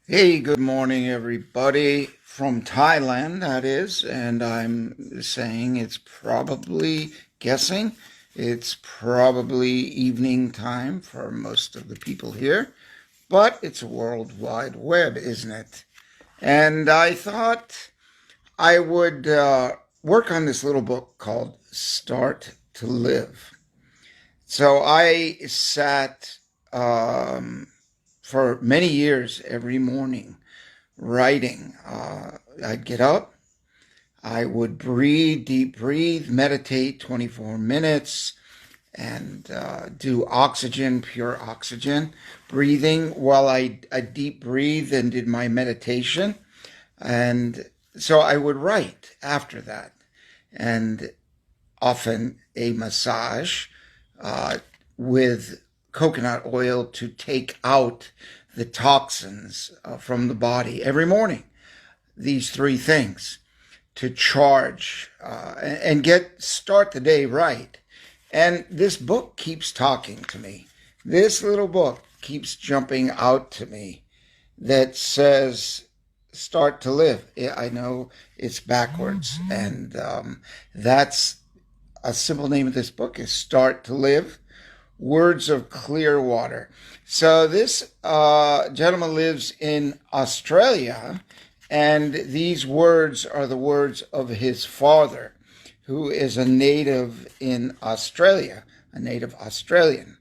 Hey, good morning, everybody from Thailand, that is. And I'm saying guessing, it's probably evening time for most of the people here, but it's a world wide web, isn't it? And I thought I would work on this little book called Start to Live. So I sat for many years every morning writing. I'd get up, I would deep breathe, meditate 24 minutes, and do pure oxygen breathing while I deep breathe and did my meditation. And so I would write after that, and often a massage uh, with coconut oil to take out the toxins from the body every morning. These three things to charge and start the day right. And this book keeps talking to me. This little book keeps jumping out to me that says, start to live. I know it's backwards, and that's a simple name of this book is Start to Live, Words of Clearwater. So this gentleman lives in Australia, and these words are the words of his father, who is a native in Australia, a native Australian.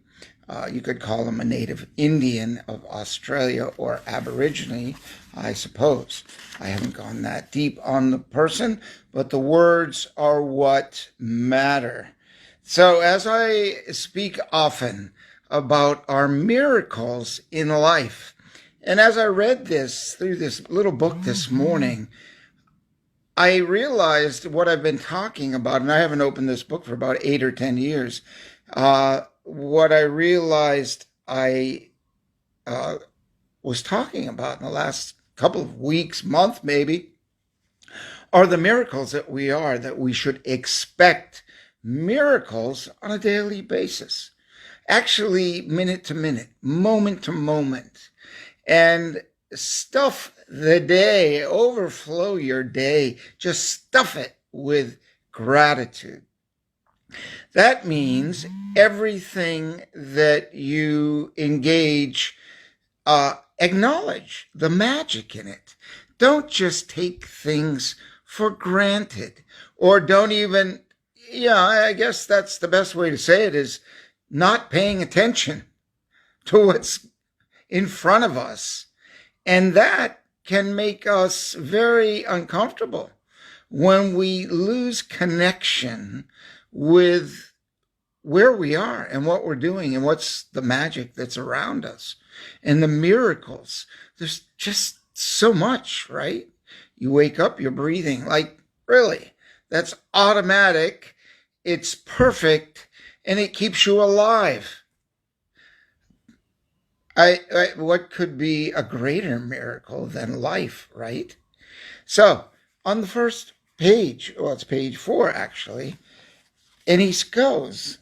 You could call him a native Indian of Australia or Aborigine, I suppose. I haven't gone that deep on the person, but the words are what matter. So, as I speak often about our miracles in life, and as I read this through this little book this morning, I realized what I've been talking about, and I haven't opened this book for about 8 or 10 years. What I realized I was talking about in the last couple of weeks, month maybe, are the miracles that we should expect miracles on a daily basis. Actually, minute to minute, moment to moment. And stuff the day, overflow your day, just stuff it with gratitude. That means everything that you engage, acknowledge the magic in it. Don't just take things for granted, or don't even, I guess that's the best way to say it is not paying attention to what's in front of us. And that can make us very uncomfortable when we lose connection with where we are and what we're doing and what's the magic that's around us and the miracles. There's just so much, right? You wake up, you're breathing. Like, really, that's automatic. It's perfect, and it keeps you alive. What could be a greater miracle than life, right? So, on the first page, well, it's page 4 actually, and he goes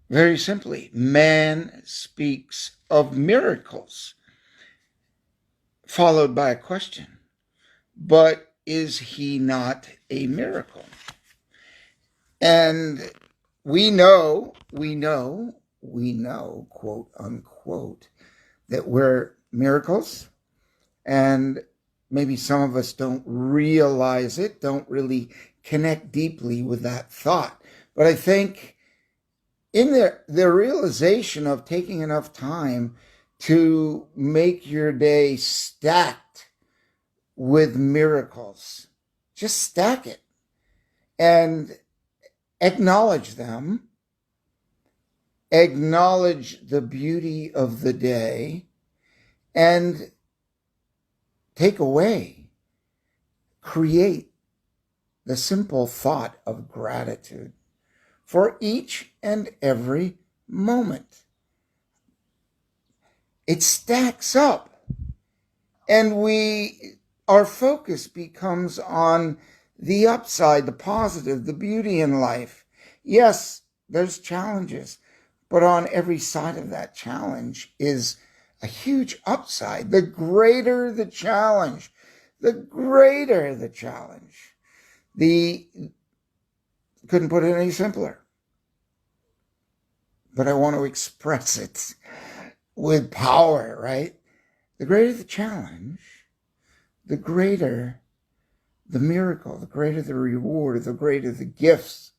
very simply, man speaks of miracles, followed by a question. But is he not a miracle? And we know, quote unquote, that we're miracles. And maybe some of us don't realize it, don't really connect deeply with that thought. But I think in the realization of taking enough time to make your day stacked with miracles, just stack it and acknowledge them, acknowledge the beauty of the day, and take away, create the simple thought of gratitude for each and every moment. It stacks up, and our focus becomes on the upside, the positive, the beauty in life. Yes, there's challenges, but on every side of that challenge is a huge upside. The greater the challenge, the greater the challenge. Couldn't put it any simpler. But I want to express it with power, right? The greater the challenge, the greater the miracle, the greater the reward, the greater the gifts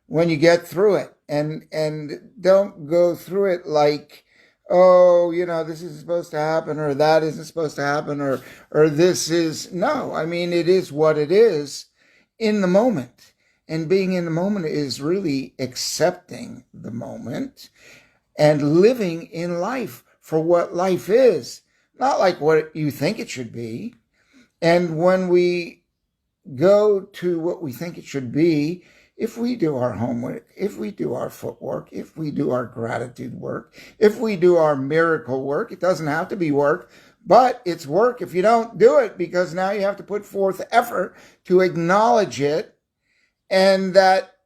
when you get through it. And don't go through it like, oh, this is supposed to happen, or that isn't supposed to happen, or this is. No, I mean, it is what it is in the moment. And being in the moment is really accepting the moment and living in life for what life is, not like what you think it should be. And when we go to what we think it should be, if we do our homework, if we do our footwork, if we do our gratitude work, if we do our miracle work, it doesn't have to be work, but it's work if you don't do it, because now you have to put forth effort to acknowledge it, and that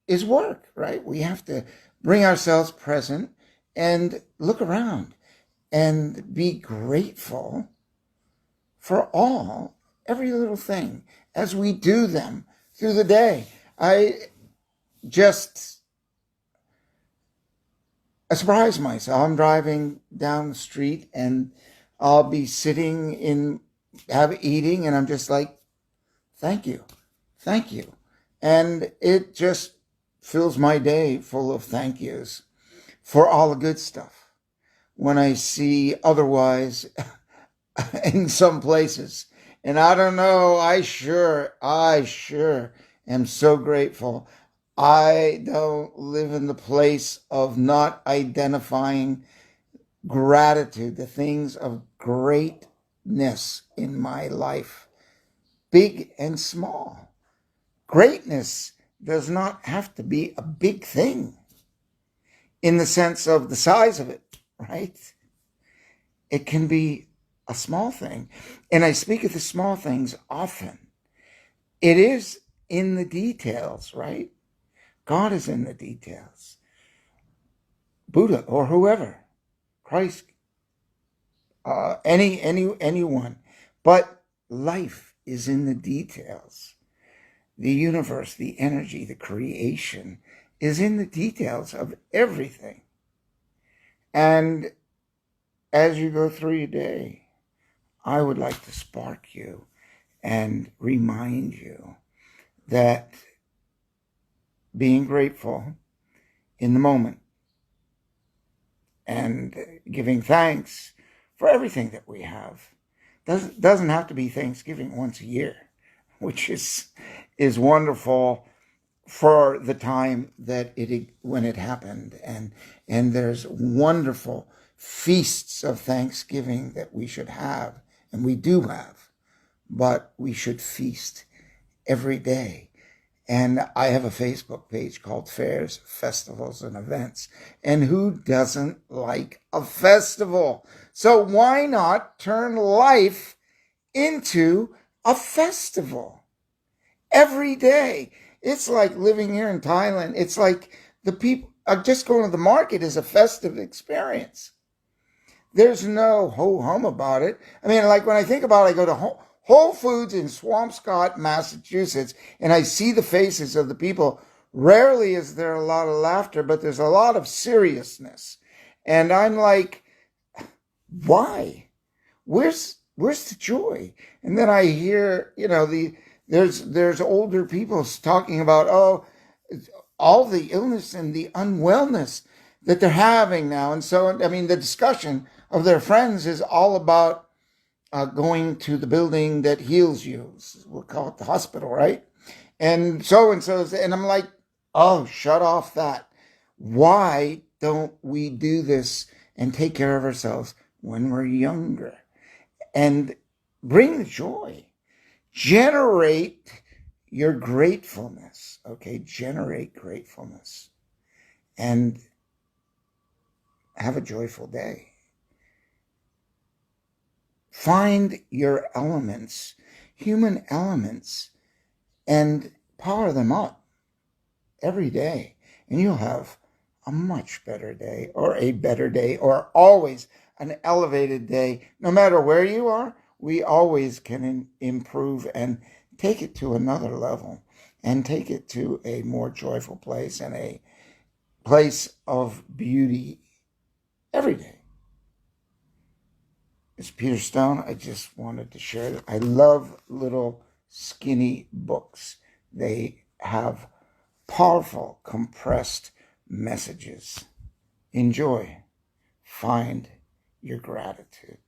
is work, right? We have to bring ourselves present and look around and be grateful for every little thing as we do them through the day. I surprise myself. I'm driving down the street and I'll be sitting eating, and I'm just like, thank you, thank you. And it just fills my day full of thank yous for all the good stuff. When I see otherwise in some places, and I don't know, I sure am so grateful. I don't live in the place of not identifying gratitude, the things of greatness in my life, big and small. Greatness does not have to be a big thing in the sense of the size of it, right? It can be a small thing. And I speak of the small things often. It is in the details, right? God is in the details. Buddha or whoever, Christ, anyone. But life is in the details. The universe, the energy, the creation is in the details of everything. And as you go through your day, I would like to spark you and remind you that being grateful in the moment and giving thanks for everything that we have doesn't have to be Thanksgiving once a year, which is wonderful for the time that when it happened, and there's wonderful feasts of Thanksgiving that we should have, and we do have, but we should feast every day. And I have a Facebook page called Fairs, Festivals, and Events. And who doesn't like a festival? So why not turn life into a festival every day? It's like living here in Thailand. It's like the people just going to the market is a festive experience. There's no ho-hum about it. I mean, like when I think about it, I go to Whole Foods in Swampscott, Massachusetts, and I see the faces of the people. Rarely is there a lot of laughter, but there's a lot of seriousness. And I'm like, why? Where's the joy? And then I hear, there's older people talking about, all the illness and the unwellness that they're having now. And so, I mean, the discussion of their friends is all about going to the building that heals you. We'll call it the hospital, right? And so, and I'm like, oh, shut off that. Why don't we do this and take care of ourselves when we're younger? And bring the joy. Generate your gratefulness, okay? Generate gratefulness. And have a joyful day. Find your elements, human elements, and power them up every day. And you'll have a much better day, or a better day, or always an elevated day. No matter where you are, we always can improve and take it to another level and take it to a more joyful place and a place of beauty every day. It's Peter Stone. I just wanted to share that. I love little skinny books. They have powerful, compressed messages. Enjoy. Find your gratitude.